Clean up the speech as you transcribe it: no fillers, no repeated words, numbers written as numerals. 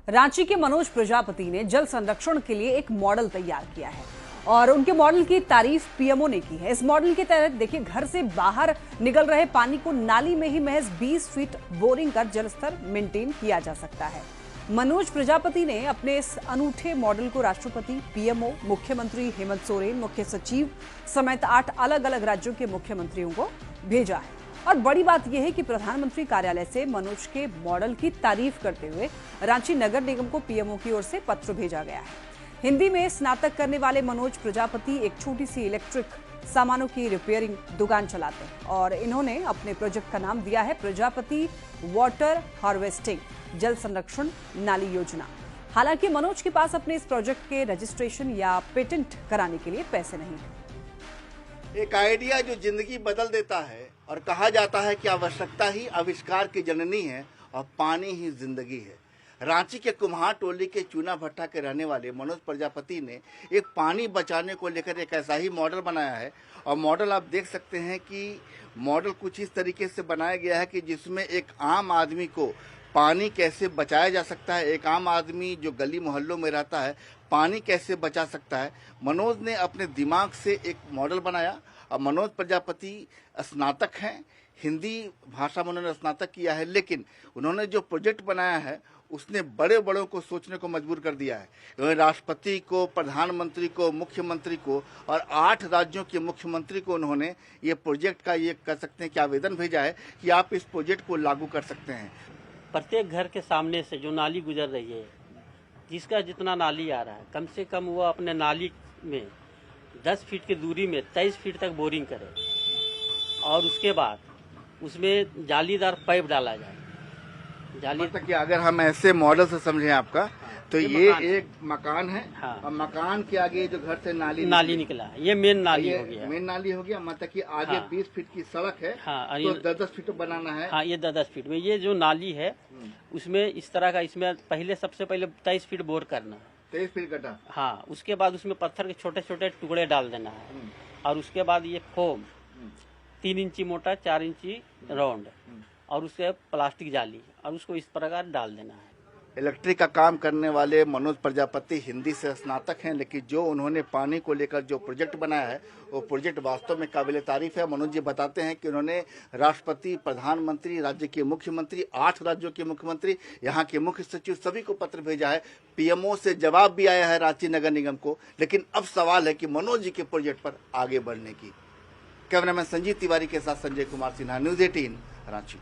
रांची के मनोज प्रजापति ने जल संरक्षण के लिए एक मॉडल तैयार किया है और उनके मॉडल की तारीफ पीएमओ ने की है। इस मॉडल के तहत देखिए, घर से बाहर निकल रहे पानी को नाली में ही महज 20 फीट बोरिंग कर जलस्तर मेंटेन किया जा सकता है। मनोज प्रजापति ने अपने इस अनूठे मॉडल को राष्ट्रपति, पीएमओ, मुख्यमंत्री हेमंत सोरेन, मुख्य सचिव समेत 8 अलग अलग राज्यों के मुख्यमंत्रियों को भेजा है। और बड़ी बात यह है कि प्रधानमंत्री कार्यालय से मनोज के मॉडल की तारीफ करते हुए रांची नगर निगम को पीएमओ की ओर से पत्र भेजा गया है। हिंदी में स्नातक करने वाले मनोज प्रजापति एक छोटी सी इलेक्ट्रिक सामानों की रिपेयरिंग दुकान चलाते हैं और इन्होंने अपने प्रोजेक्ट का नाम दिया है प्रजापति वाटर हार्वेस्टिंग जल संरक्षण नाली योजना। हालांकि मनोज के पास अपने इस प्रोजेक्ट के रजिस्ट्रेशन या पेटेंट कराने के लिए पैसे नहीं है। एक आइडिया जो जिंदगी बदल देता है और कहा जाता है कि आवश्यकता ही आविष्कार की जननी है और पानी ही जिंदगी है। रांची के कुम्हार टोली के चूना भट्टा के रहने वाले मनोज प्रजापति ने एक पानी बचाने को लेकर एक ऐसा ही मॉडल बनाया है और मॉडल आप देख सकते हैं कि मॉडल कुछ इस तरीके से बनाया गया है कि जिसमें एक आम आदमी को पानी कैसे बचाया जा सकता है, एक आम आदमी जो गली मोहल्लों में रहता है पानी कैसे बचा सकता है। मनोज ने अपने दिमाग से एक मॉडल बनाया और मनोज प्रजापति स्नातक हैं, हिंदी भाषा में उन्होंने स्नातक किया है, लेकिन उन्होंने जो प्रोजेक्ट बनाया है उसने बड़े बड़ों को सोचने को मजबूर कर दिया है। उन्होंने राष्ट्रपति को, प्रधानमंत्री को, मुख्यमंत्री को और 8 राज्यों के मुख्यमंत्री को उन्होंने ये प्रोजेक्ट का ये कह सकते हैं कि आवेदन भेजा है कि आप इस प्रोजेक्ट को लागू कर सकते हैं। प्रत्येक घर के सामने से जो नाली गुजर रही है, जिसका जितना नाली आ रहा है, कम से कम वो अपने नाली में 10 फीट की दूरी में 23 फीट तक बोरिंग करे और उसके बाद उसमें जालीदार पाइप डाला जाए। मतलब कि अगर हम ऐसे मॉडल से समझें आपका, तो ये एक मकान है। हाँ। और मकान के आगे जो घर से नाली निकला है, ये मेन नाली हो गया। मेन नाली हो गया, मतलब कि आगे 20 फीट की सड़क है। हाँ, तो 10-10 फीट बनाना है। हाँ, ये 10-10 फीट में ये जो नाली है उसमें इस तरह का, इसमें पहले सबसे पहले 23 फीट बोर करना है। 23 फीट गड्ढा। हाँ, उसके बाद उसमें पत्थर के छोटे छोटे टुकड़े डाल देना है और उसके बाद ये फोम 3 इंची मोटा, 4 इंची राउंड और उसके प्लास्टिक जाली और उसको इस प्रकार डाल देना है। इलेक्ट्रिक का काम करने वाले मनोज प्रजापति हिंदी से स्नातक हैं, लेकिन जो उन्होंने पानी को लेकर जो प्रोजेक्ट बनाया है वो प्रोजेक्ट वास्तव में काबिल तारीफ है। मनोज जी बताते हैं कि उन्होंने राष्ट्रपति, प्रधानमंत्री, राज्य के मुख्यमंत्री, 8 राज्यों के मुख्यमंत्री, यहाँ के मुख्य सचिव सभी को पत्र भेजा है। पीएमओ से जवाब भी आया है रांची नगर निगम को, लेकिन अब सवाल है कि मनोज जी के प्रोजेक्ट पर आगे बढ़ने की। कैमरामैन संजीव तिवारी के साथ संजय कुमार सिन्हा, न्यूज़ 18 रांची।